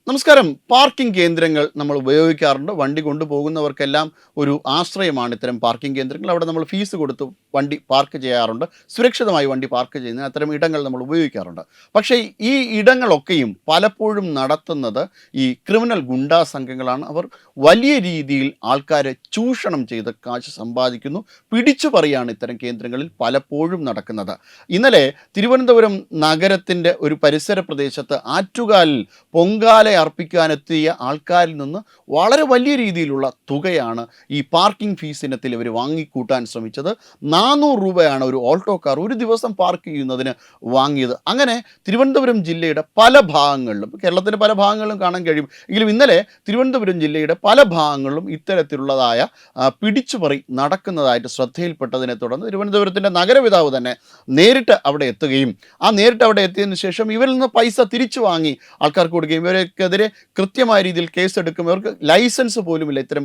നമസ്കാരം. പാർക്കിംഗ് കേന്ദ്രങ്ങൾ നമ്മൾ ഉപയോഗിക്കാറുണ്ട്. വണ്ടി കൊണ്ടുപോകുന്നവർക്കെല്ലാം ഒരു ആശ്രയമാണ് ഇത്തരം പാർക്കിംഗ് കേന്ദ്രങ്ങൾ. അവിടെ നമ്മൾ ഫീസ് കൊടുത്ത് വണ്ടി പാർക്ക് ചെയ്യാറുണ്ട്. സുരക്ഷിതമായി വണ്ടി പാർക്ക് ചെയ്യുന്നതിന് അത്തരം ഇടങ്ങൾ നമ്മൾ ഉപയോഗിക്കാറുണ്ട്. പക്ഷേ ഈ ഇടങ്ങളൊക്കെയും പലപ്പോഴും നടത്തുന്നത് ഈ ക്രിമിനൽ ഗുണ്ടാ സംഘങ്ങളാണ്. അവർ വലിയ രീതിയിൽ ആൾക്കാരെ ചൂഷണം ചെയ്ത് കാശ് സമ്പാദിക്കുന്നു. പിടിച്ചു പറയാണ് ഇത്തരം കേന്ദ്രങ്ങളിൽ പലപ്പോഴും നടക്കുന്നത്. ഇന്നലെ തിരുവനന്തപുരം നഗരത്തിൻ്റെ ഒരു പരിസര പ്രദേശത്ത് ആറ്റുകാലിൽ പൊങ്കാല അർപ്പിക്കാനെത്തിയ ആൾക്കാരിൽ നിന്ന് വളരെ വലിയ രീതിയിലുള്ള തുകയാണ് ഈ പാർക്കിംഗ് ഫീസ് ഇനത്തിൽ ഇവർ വാങ്ങിക്കൂട്ടാൻ ശ്രമിച്ചത്. 400 രൂപയാണ് ഒരു ഓൾട്ടോ കാർ ഒരു ദിവസം പാർക്ക് ചെയ്യുന്നതിന് വാങ്ങിയത്. അങ്ങനെ തിരുവനന്തപുരം ജില്ലയുടെ പല ഭാഗങ്ങളിലും, കേരളത്തിൻ്റെ പല ഭാഗങ്ങളിലും കാണാൻ കഴിയും. എങ്കിലും ഇന്നലെ തിരുവനന്തപുരം ജില്ലയുടെ പല ഭാഗങ്ങളിലും ഇത്തരത്തിലുള്ളതായ പിടിച്ചുപറി നടക്കുന്നതായിട്ട് ശ്രദ്ധയിൽപ്പെട്ടതിനെ തുടർന്ന് തിരുവനന്തപുരത്തിൻ്റെ നഗരപിതാവ് തന്നെ നേരിട്ട് അവിടെ എത്തുകയും നേരിട്ട് അവിടെ എത്തിയതിനു ശേഷം ഇവരിൽ നിന്ന് പൈസ തിരിച്ചു വാങ്ങി ആൾക്കാർക്ക് കൊടുക്കുകയും ഇവർക്കെതിരെ കൃത്യമായ രീതിയിൽ കേസെടുക്കും. ഇവർക്ക് ലൈസൻസ് പോലുമില്ല. ഇത്തരം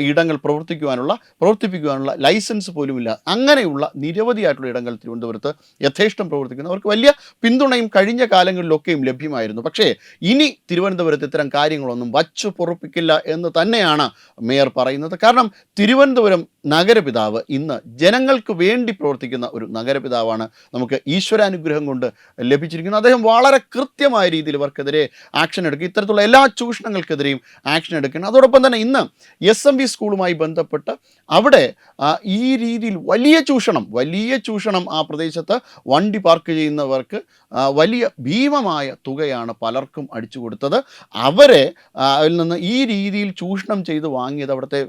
ഇടങ്ങൾ പ്രവർത്തിപ്പിക്കുവാനുള്ള ലൈസൻസ് പോലുമില്ല. അങ്ങനെയുള്ള നിരവധിയായിട്ടുള്ള ഇടങ്ങൾ തിരുവനന്തപുരത്ത് യഥേഷ്ടം പ്രവർത്തിക്കുന്നു. അവർക്ക് വലിയ പിന്തുണയും കഴിഞ്ഞ കാലങ്ങളിലൊക്കെയും ലഭ്യമായിരുന്നു. പക്ഷേ ഇനി തിരുവനന്തപുരത്ത് ഇത്തരം കാര്യങ്ങളൊന്നും വച്ചു പൊറുപ്പിക്കില്ല എന്ന് തന്നെയാണ് മേയർ പറയുന്നത്. കാരണം തിരുവനന്തപുരം നഗരപിതാവ് ഇന്ന് ജനങ്ങൾക്ക് വേണ്ടി പ്രവർത്തിക്കുന്ന ഒരു നഗരപിതാവാണ്. നമുക്ക് ഈശ്വരാനുഗ്രഹം കൊണ്ട് ലഭിച്ചിരിക്കുന്നു. അദ്ദേഹം വളരെ കൃത്യമായ രീതിയിൽ ഇവർക്കെതിരെ ആക്ഷൻ എടുക്കും. ഇത്തരത്തിലുള്ള എല്ലാ ചൂഷണങ്ങൾക്കെതിരെയും ആക്ഷൻ എടുക്കണം. അതോടൊപ്പം തന്നെ ഇന്ന് SMV സ്കൂളുമായി ബന്ധപ്പെട്ട് അവിടെ ഈ രീതിയിൽ വലിയ ചൂഷണം ആ പ്രദേശത്ത് വണ്ടി പാർക്ക് ചെയ്യുന്നവർക്ക് വലിയ ഭീമമായ തുകയാണ് പലർക്കും അടിച്ചു കൊടുത്തത്. അവരെ അതിൽ നിന്ന് ഈ രീതിയിൽ ചൂഷണം ചെയ്ത് വാങ്ങിയത് അവിടുത്തെ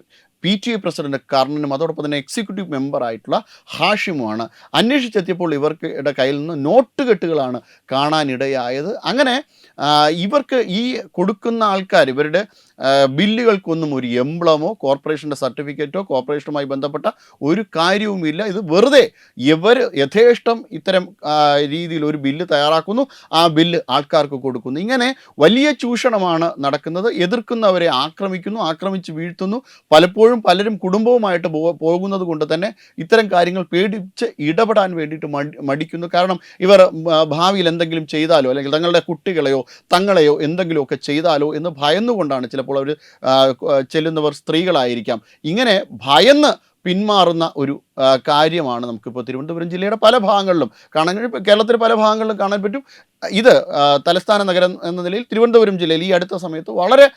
PTA പ്രസിഡന്റ് കർണനും അതോടൊപ്പം തന്നെ എക്സിക്യൂട്ടീവ് മെമ്പറായിട്ടുള്ള ഹാഷിമുമാണ്. അന്വേഷിച്ചെത്തിയപ്പോൾ ഇവരുടെ കയ്യിൽ നിന്ന് നോട്ടുകെട്ടുകളാണ് കാണാനിടയായത്. അങ്ങനെ ഇവർക്ക് ഈ കൊടുക്കുന്ന ആൾക്കാർ ഇവരുടെ ബില്ലുകൾക്കൊന്നും ഒരു എംബ്ലമോ കോർപ്പറേഷൻ്റെ സർട്ടിഫിക്കറ്റോ കോർപ്പറേഷനുമായി ബന്ധപ്പെട്ട ഒരു കാര്യവുമില്ല. ഇത് വെറുതെ ഇവർ യഥേഷ്ടം ഇത്തരം രീതിയിൽ ഒരു ബില്ല് തയ്യാറാക്കുന്നു, ആ ബില്ല് ആൾക്കാർക്ക് കൊടുക്കുന്നു. ഇങ്ങനെ വലിയ ചൂഷണമാണ് നടക്കുന്നത്. എതിർക്കുന്നവരെ ആക്രമിച്ച് വീഴ്ത്തുന്നു. പലരും കുടുംബവുമായിട്ട് പോകുന്നത് കൊണ്ട് തന്നെ ഇത്തരം കാര്യങ്ങൾ പേടിച്ച് ഇടപെടാൻ വേണ്ടിയിട്ട് മടിക്കുന്നു. കാരണം ഇവർ ഭാവിയിൽ എന്തെങ്കിലും ചെയ്താലോ അല്ലെങ്കിൽ തങ്ങളുടെ കുട്ടികളെയോ തങ്ങളെയോ എന്തെങ്കിലുമൊക്കെ ചെയ്താലോ എന്ന് ഭയന്നുകൊണ്ടാണ് ചിലപ്പോൾ അവർ ചെല്ലുന്നവർ സ്ത്രീകളായിരിക്കാം. ഇങ്ങനെ ഭയന്ന് പിന്മാറുന്ന ഒരു കാര്യമാണ് നമുക്കിപ്പോൾ തിരുവനന്തപുരം ജില്ലയുടെ പല ഭാഗങ്ങളിലും കാണാൻ കഴിയും. കേരളത്തിലെ പല ഭാഗങ്ങളിലും കാണാൻ പറ്റും. ഇത് തലസ്ഥാന നഗരം എന്ന നിലയിൽ തിരുവനന്തപുരം ജില്ലയിൽ ഈ അടുത്ത സമയത്ത് വളരെ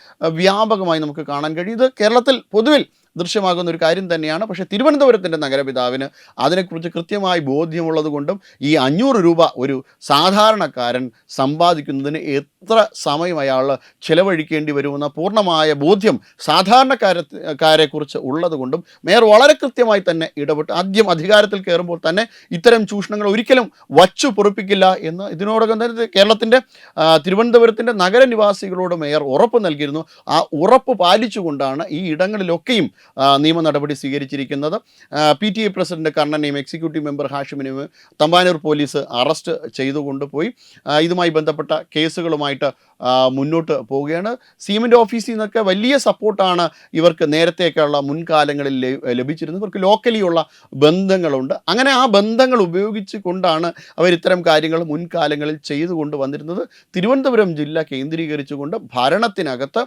വ്യാപകമായി നമുക്ക് കാണാൻ കഴിയും. ഇത് കേരളത്തിൽ പൊതുവിൽ ദൃശ്യമാകുന്ന ഒരു കാര്യം തന്നെയാണ്. പക്ഷേ തിരുവനന്തപുരത്തിൻ്റെ നഗരപിതാവിന് അതിനെക്കുറിച്ച് കൃത്യമായി ബോധ്യമുള്ളത് കൊണ്ടും ഈ 500 രൂപ ഒരു സാധാരണക്കാരൻ സമ്പാദിക്കുന്നതിന് എത്ര സമയം അയാൾ ചിലവഴിക്കേണ്ടി വരുമെന്ന പൂർണ്ണമായ ബോധ്യം സാധാരണക്കാരെക്കുറിച്ച് ഉള്ളത് കൊണ്ടും മേയർ വളരെ കൃത്യമായി തന്നെ ഇടപെട്ട് ആദ്യം അധികാരത്തിൽ കയറുമ്പോൾ തന്നെ ഇത്തരം ചൂഷണങ്ങൾ ഒരിക്കലും വച്ചു പൊറുപ്പിക്കില്ല എന്ന് ഇതിനോടകം തന്നെ കേരളത്തിൻ്റെ തിരുവനന്തപുരത്തിൻ്റെ നഗരനിവാസികളോട് മേയർ ഉറപ്പ് നൽകിയിരുന്നു. ആ ഉറപ്പ് പാലിച്ചുകൊണ്ടാണ് ഈ ഇടങ്ങളിലൊക്കെയും നിയമ നടപടി സ്വീകരിച്ചിരിക്കുന്നത്. PTA പ്രസിഡന്റ് കർണനെയും എക്സിക്യൂട്ടീവ് മെമ്പർ ഹാഷിമിനെയും തമ്പാനൂർ പോലീസ് അറസ്റ്റ് ചെയ്തുകൊണ്ടുപോയി ഇതുമായി ബന്ധപ്പെട്ട കേസുകളുമായിട്ട് മുന്നോട്ട് പോവുകയാണ്. സിഎമ്മിൻ്റെ ഓഫീസിൽ നിന്നൊക്കെ വലിയ സപ്പോർട്ടാണ് ഇവർക്ക് നേരത്തേക്കുള്ള മുൻകാലങ്ങളിൽ ലഭിച്ചിരുന്നത്. ഇവർക്ക് ലോക്കലിയുള്ള ബന്ധങ്ങളുണ്ട്. അങ്ങനെ ആ ബന്ധങ്ങൾ ഉപയോഗിച്ച് കൊണ്ടാണ് അവർ ഇത്തരം കാര്യങ്ങൾ മുൻകാലങ്ങളിൽ ചെയ്തുകൊണ്ട് വന്നിരുന്നത്. തിരുവനന്തപുരം ജില്ല കേന്ദ്രീകരിച്ചുകൊണ്ട് ഭരണത്തിനകത്ത്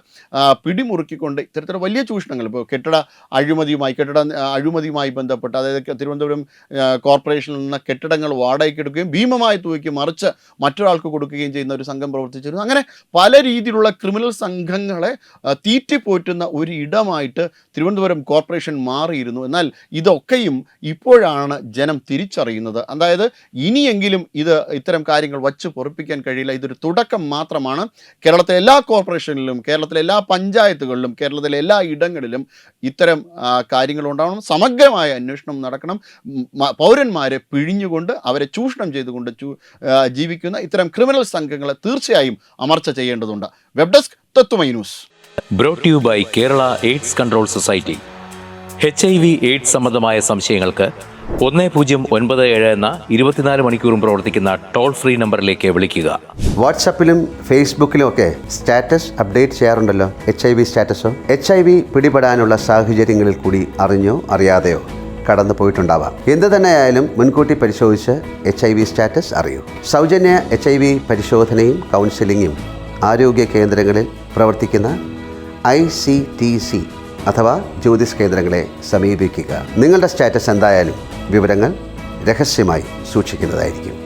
പിടിമുറുക്കിക്കൊണ്ട് ഇത്തരത്തിലുള്ള വലിയ ചൂഷണങ്ങൾ, ഇപ്പോൾ കെട്ടിട അഴിമതിയുമായി ബന്ധപ്പെട്ട്, അതായത് തിരുവനന്തപുരം കോർപ്പറേഷനിൽ നിന്ന് കെട്ടിടങ്ങൾ വാടകയ്ക്ക് എടുക്കുകയും ഭീമമായ തുകയ്ക്ക് മറിച്ച് മറ്റൊരാൾക്ക് കൊടുക്കുകയും ചെയ്യുന്ന ഒരു സംഘം പ്രവർത്തിച്ചിരുന്നു. അങ്ങനെ പല രീതിയിലുള്ള ക്രിമിനൽ സംഘങ്ങളെ തീറ്റിപ്പോറ്റുന്ന ഒരു ഇടമായിട്ട് തിരുവനന്തപുരം കോർപ്പറേഷൻ മാറിയിരുന്നു. എന്നാൽ ഇതൊക്കെയും ഇപ്പോഴാണ് ജനം തിരിച്ചറിയുന്നത്. അതായത് ഇനിയെങ്കിലും ഇത്തരം കാര്യങ്ങൾ വച്ച് പൊറുപ്പിക്കാൻ കഴിയില്ല. ഇതൊരു തുടക്കം മാത്രമാണ്. കേരളത്തിലെ എല്ലാ കോർപ്പറേഷനിലും, കേരളത്തിലെ എല്ലാ പഞ്ചായത്തുകളിലും, കേരളത്തിലെ എല്ലാ ഇടങ്ങളിലും ഇത്തരം കാര്യങ്ങളുണ്ടാവണം. സമഗ്രമായ അന്വേഷണം നടക്കണം. പൗരന്മാരെ പിഴിഞ്ഞുകൊണ്ട് അവരെ ചൂഷണം ചെയ്തുകൊണ്ട് ജീവിക്കുന്ന ഇത്തരം ക്രിമിനൽ സംഘങ്ങളെ തീർച്ചയായും അമർച്ച ചെയ്യേണ്ടതുണ്ട്. Web desk Tatvamayi news. Brought you by Kerala AIDS control society. HIV AIDS സംബന്ധമായ സംശയങ്ങൾക്ക് 1097 എന്ന 24 മണിക്കൂറും പ്രവർത്തിക്കുന്ന ടോൾ ഫ്രീ നമ്പറിലേക്ക് വിളിക്കുക. വാട്സാപ്പിലും ഫേസ്ബുക്കിലും ഒക്കെ സ്റ്റാറ്റസ് അപ്ഡേറ്റ് ചെയ്യാറുണ്ടല്ലോ. HIV സ്റ്റാറ്റസോ HIV പിടിപെടാനുള്ള സാഹചര്യങ്ങളിൽ കൂടി അറിഞ്ഞോ അറിയാതെയോ കടന്നു പോയിട്ടുണ്ടാവാം. എന്ത് തന്നെയായാലും മുൻകൂട്ടി പരിശോധിച്ച് HIV സ്റ്റാറ്റസ് അറിയൂ. സൗജന്യ HIV പരിശോധനയും കൗൺസിലിങ്ങും ആരോഗ്യ കേന്ദ്രങ്ങളിൽ പ്രവർത്തിക്കുന്ന ICTC അഥവാ ജ്യോതിസ് കേന്ദ്രങ്ങളെ സമീപിക്കുക. നിങ്ങളുടെ സ്റ്റാറ്റസ് എന്തായാലും വിവരങ്ങൾ രഹസ്യമായി സൂക്ഷിക്കുന്നതായിരിക്കും.